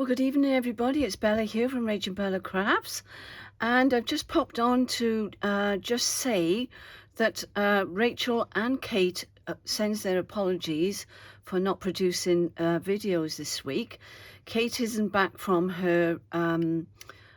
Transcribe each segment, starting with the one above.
Well, good evening, everybody. It's Bella here from Rachel Bella Crafts, and I've just popped on to just say that Rachel and Kate sends their apologies for not producing videos this week. Kate isn't back from her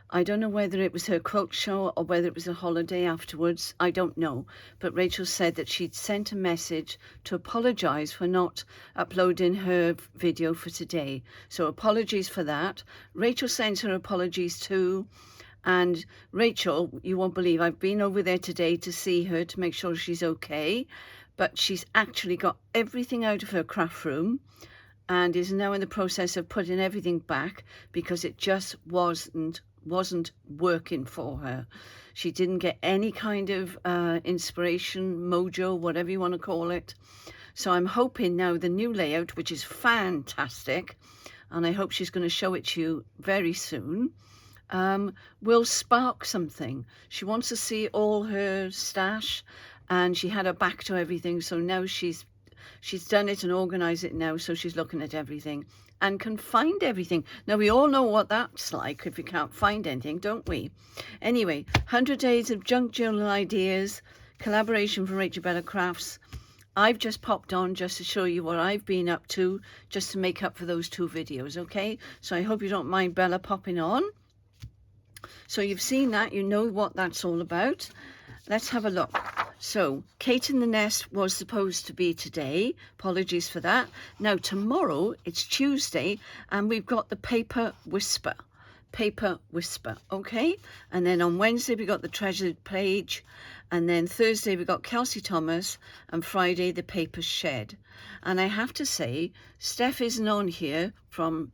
I don't know whether it was her quilt show or whether it was a holiday afterwards. I don't know. But Rachel said that she'd sent a message to apologise for not uploading her video for today. So apologies for that. Rachel sends her apologies too. And Rachel, you won't believe, I've been over there today to see her to make sure she's okay. But she's actually got everything out of her craft room and is now in the process of putting everything back because it just wasn't working for her. She didn't get any kind of inspiration, mojo, whatever you want to call it. So I'm hoping now the new layout, which is fantastic, and I hope she's going to show it to you very soon, will spark something. She wants to see all her stash, and she had her back to everything, so now she's done it and organised it now, so she's looking at everything and can find everything. Now, we all know what that's like if you can't find anything, don't we? Anyway, 100 Days of Junk Journal Ideas, collaboration from Rachel Bella Crafts. I've just popped on just to show you what I've been up to, just to make up for those two videos, okay? So I hope you don't mind Bella popping on. So you've seen that, you know what that's all about. Let's have a look. So, Kate in the Nest was supposed to be today. Apologies for that. Now, tomorrow, it's Tuesday, and we've got the Paper Whisper. Paper Whisper, okay? And then on Wednesday, we got the Treasured Page. And then Thursday, we got Kelsey Thomas. And Friday, the Paper Shed. And I have to say, Steph isn't on here from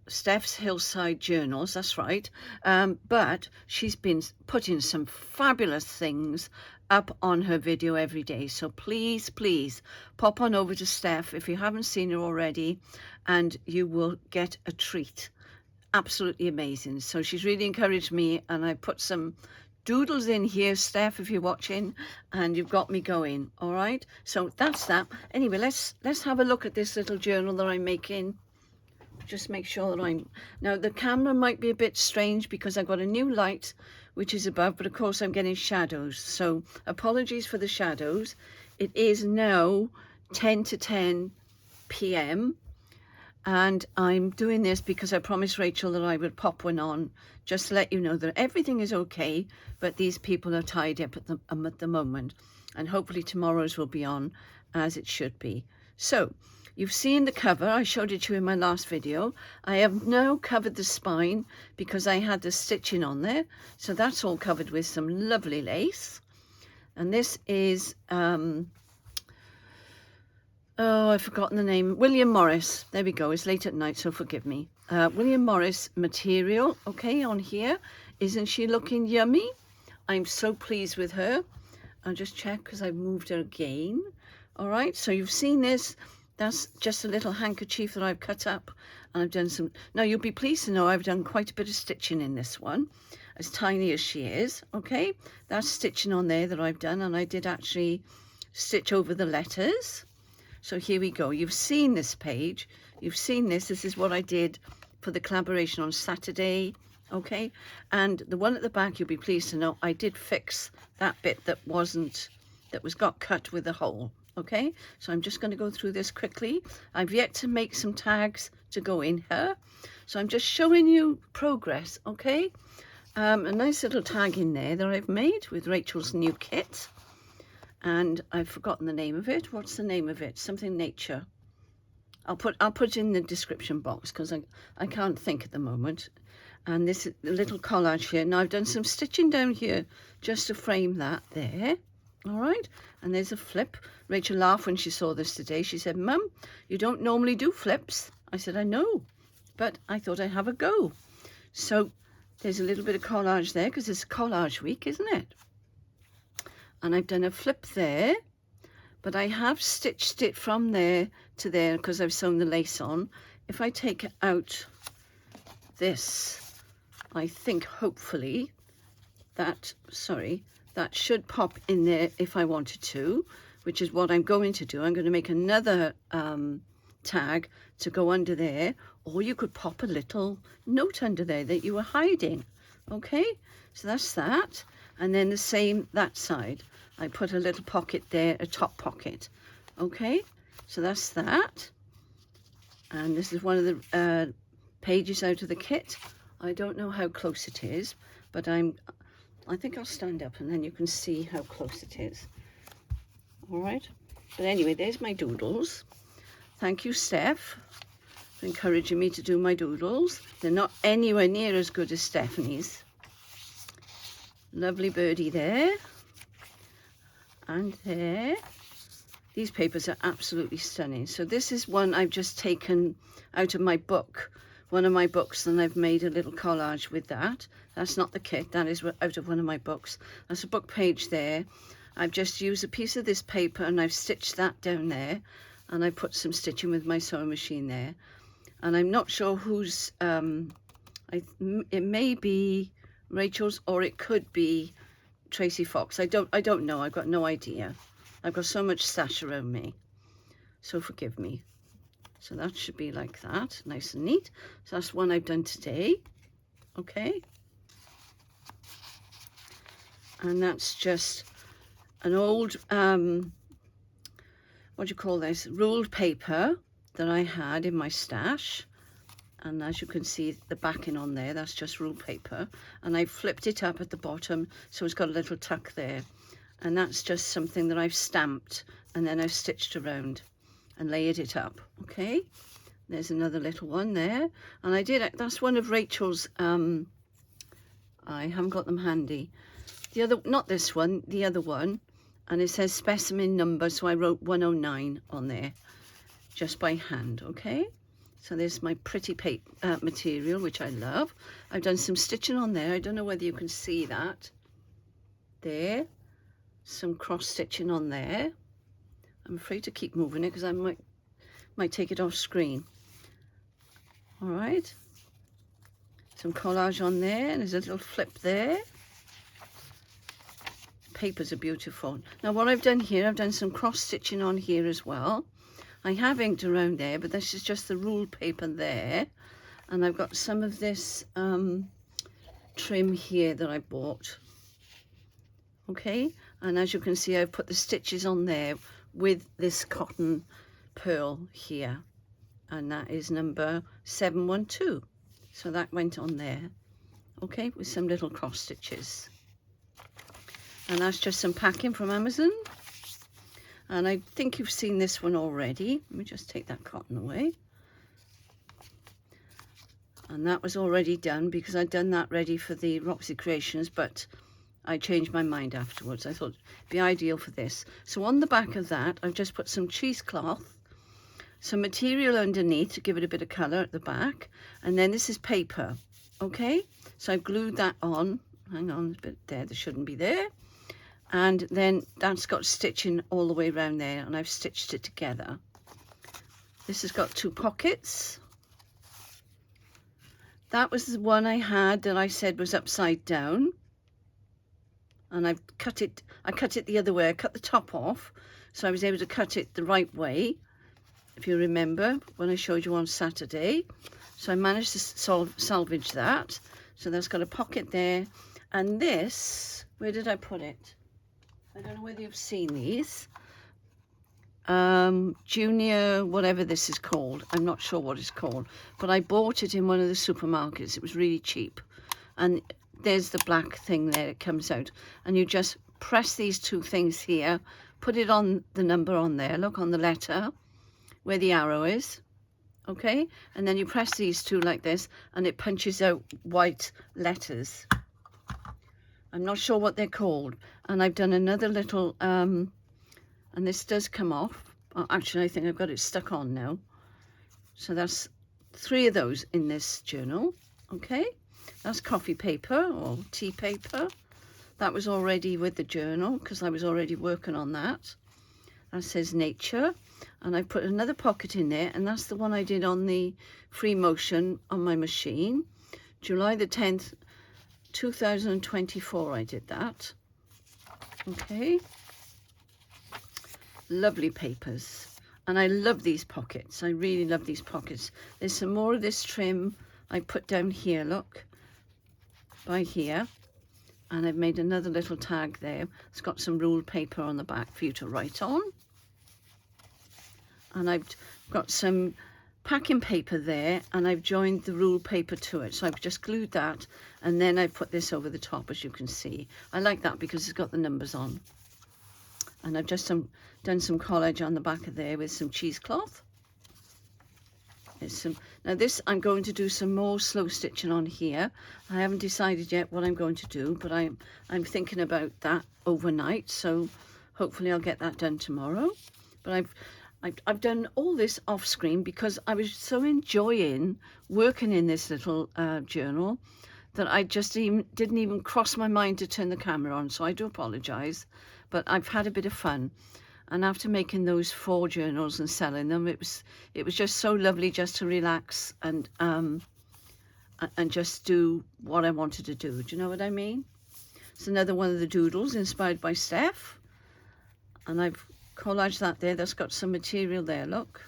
Steph's Hillside Journals, that's right, but she's been putting some fabulous things up on her video every day. So please pop on over to Steph if you haven't seen her already, and you will get a treat. Absolutely amazing. So she's really encouraged me, and I put some doodles in here, Steph, if you're watching, and you've got me going. All right, so that's that. Anyway, let's have a look at this little journal that I'm making. Just make sure that now the camera might be a bit strange because I've got a new light which is above, but of course I'm getting shadows, so apologies for the shadows. It is now 10 to 10 p.m. and I'm doing this because I promised Rachel that I would pop one on just to let you know that everything is okay, but these people are tied up at the moment, and hopefully tomorrow's will be on as it should be. So you've seen the cover, I showed it to you in my last video. I have now covered the spine because I had the stitching on there. So that's all covered with some lovely lace. And this is, oh, I've forgotten the name, William Morris. There we go, it's late at night, so forgive me. William Morris material, okay, on here. Isn't she looking yummy? I'm so pleased with her. I'll just check because I've moved her again. All right, so you've seen this. That's just a little handkerchief that I've cut up, and I've done some. Now you'll be pleased to know I've done quite a bit of stitching in this one, as tiny as she is. Okay, that's stitching on there that I've done, and I did actually stitch over the letters. So here we go. You've seen this page. You've seen this. This is what I did for the collaboration on Saturday. Okay, and the one at the back, you'll be pleased to know I did fix that bit that got cut with a hole. Okay, so I'm just going to go through this quickly. I've yet to make some tags to go in here, so I'm just showing you progress. Okay, a nice little tag in there that I've made with Rachel's new kit, and I've forgotten the name of it. What's the name of it? Something nature. I'll put it in the description box because I can't think at the moment. And this little collage here. Now I've done some stitching down here just to frame that there. All right, and there's a flip. Rachel laughed when she saw this today. She said, "Mum, you don't normally do flips." I said, "I know, but I thought I'd have a go." So there's a little bit of collage there because it's collage week, isn't it? And I've done a flip there, but I have stitched it from there to there because I've sewn the lace on. If I take out this, I think hopefully that should pop in there if I wanted to, which is what I'm going to do. I'm going to make another tag to go under there, or you could pop a little note under there that you were hiding. Okay, so that's that. And then the same that side. I put a little pocket there, a top pocket. Okay, so that's that. And this is one of the pages out of the kit. I don't know how close it is, but I think I'll stand up and then you can see how close it is. All right, but anyway, there's my doodles. Thank you, Steph, for encouraging me to do my doodles. They're not anywhere near as good as Stephanie's. Lovely birdie there. And there. These papers are absolutely stunning. So this is one I've just taken out of my book, one of my books, and I've made a little collage with that. That's not the kit, that is out of one of my books. That's a book page there. I've just used a piece of this paper and I've stitched that down there, and I put some stitching with my sewing machine there. And I'm not sure whose, it may be Rachel's or it could be Tracy Fox. I don't know, I've got no idea. I've got so much stash around me, so forgive me. So that should be like that, nice and neat. So that's one I've done today, okay? And that's just an old, what do you call this, ruled paper that I had in my stash. And as you can see, the backing on there, that's just ruled paper. And I flipped it up at the bottom, so it's got a little tuck there. And that's just something that I've stamped and then I've stitched around and layered it up. Okay, there's another little one there. And that's one of Rachel's, I haven't got them handy. The other, not this one, the other one. And it says specimen number, so I wrote 109 on there, just by hand, okay? So there's my pretty material, which I love. I've done some stitching on there. I don't know whether you can see that. There. Some cross stitching on there. I'm afraid to keep moving it because I might take it off screen. All right, some collage on there, and there's a little flip there. Papers are beautiful. Now what I've done here, I've done some cross stitching on here as well. I have inked around there, but this is just the ruled paper there, and I've got some of this trim here that I bought. Okay, and as you can see, I've put the stitches on there with this cotton pearl here, and that is number 712. So that went on there, okay, with some little cross stitches. And that's just some packing from Amazon. And I think you've seen this one already. Let me just take that cotton away. And that was already done because I'd done that ready for the Roxy Creations, but I changed my mind afterwards. I thought it'd be ideal for this. So on the back of that, I've just put some cheesecloth, some material underneath to give it a bit of colour at the back, and then this is paper, okay? So I've glued that on. Hang on, there's a bit there that shouldn't be there. And then that's got stitching all the way around there, and I've stitched it together. This has got two pockets. That was the one I had that I said was upside down. And I cut it the other way. I cut the top off, so I was able to cut it the right way, if you remember when I showed you on Saturday. So I managed to salvage that. So that's got a pocket there. And this, where did I put it? I don't know whether you've seen these. Junior, whatever this is called. I'm not sure what it's called. But I bought it in one of the supermarkets. It was really cheap. And there's the black thing there, it comes out. And you just press these two things here, put it on the number on there, look on the letter, where the arrow is. Okay? And then you press these two like this, and it punches out white letters. I'm not sure what they're called. And I've done another little, and this does come off. Oh, actually, I think I've got it stuck on now. So that's 3 of those in this journal. Okay, that's coffee paper or tea paper. That was already with the journal because I was already working on that. That says nature. And I put another pocket in there, and that's the one I did on the free motion on my machine. July the 10th, 2024 I did that. Okay, lovely papers. And I love these pockets. I really love these pockets. There's some more of this trim I put down here, look, by here. And I've made another little tag there. It's got some ruled paper on the back for you to write on. And I've got some packing paper there, and I've joined the ruled paper to it. So I've just glued that, and then I put this over the top, as you can see. I like that because it's got the numbers on. And I've just done some collage on the back of there with some cheesecloth. Now this, I'm going to do some more slow stitching on here. I haven't decided yet what I'm going to do, but I'm thinking about that overnight, so hopefully I'll get that done tomorrow. But I've done all this off screen because I was so enjoying working in this little journal that I just didn't even cross my mind to turn the camera on, so I do apologize, but I've had a bit of fun. And after making those 4 journals and selling them, it was just so lovely just to relax and just do what I wanted to do. Do you know what I mean? It's another one of the doodles inspired by Steph. And I've collaged that there. That's got some material there, look.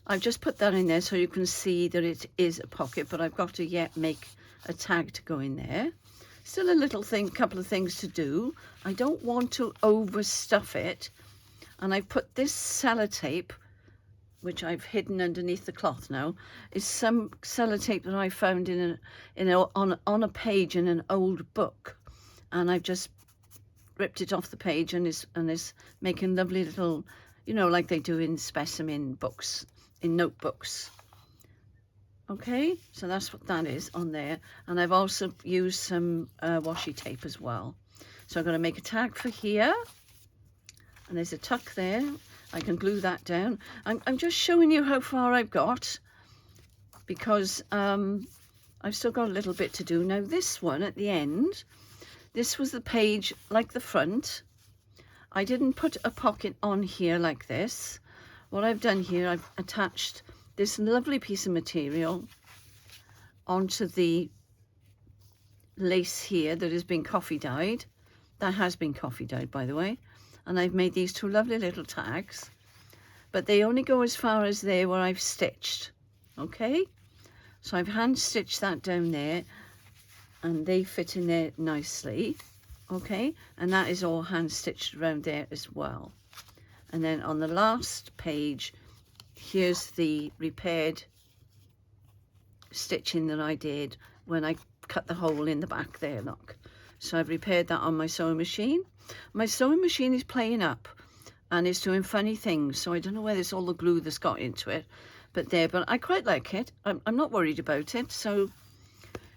I've just put that in there so you can see that it is a pocket, but I've got to yet make a tag to go in there. Still a little thing, couple of things to do. I don't want to overstuff it. And I've put this sellotape, which I've hidden underneath the cloth now, is some sellotape that I found on a page in an old book. And I've just ripped it off the page and is making lovely little, you know, like they do in specimen books, in notebooks. Okay, so that's what that is on there. And I've also used some washi tape as well. So I'm going to make a tag for here. And there's a tuck there. I can glue that down. I'm just showing you how far I've got, because I've still got a little bit to do. Now this one at the end, this was the page like the front. I didn't put a pocket on here like this. What I've done here, I've attached this lovely piece of material onto the lace here that has been coffee dyed. That has been coffee dyed, by the way. And I've made these 2 lovely little tags, but they only go as far as there where I've stitched. Okay, so I've hand stitched that down there, and they fit in there nicely. Okay, and that is all hand stitched around there as well. And then on the last page, here's the repaired stitching that I did when I cut the hole in the back there, look. So I've repaired that on my sewing machine. My sewing machine is playing up and it's doing funny things, so I don't know whether it's all the glue that's got into it, but I quite like it. I'm not worried about it, so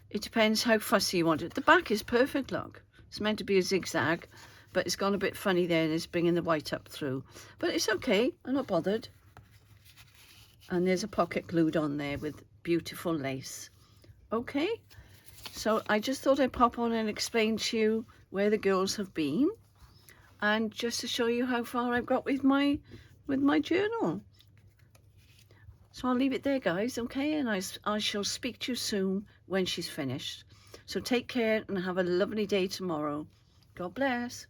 it depends how fussy you want it. The back is perfect, look. It's meant to be a zigzag, but it's gone a bit funny there and it's bringing the white up through. But it's okay, I'm not bothered. And there's a pocket glued on there with beautiful lace. Okay, so I just thought I'd pop on and explain to you where the girls have been, and just to show you how far I've got with my journal. So I'll leave it there, guys, okay? And I shall speak to you soon when she's finished. So take care and have a lovely day tomorrow. God bless.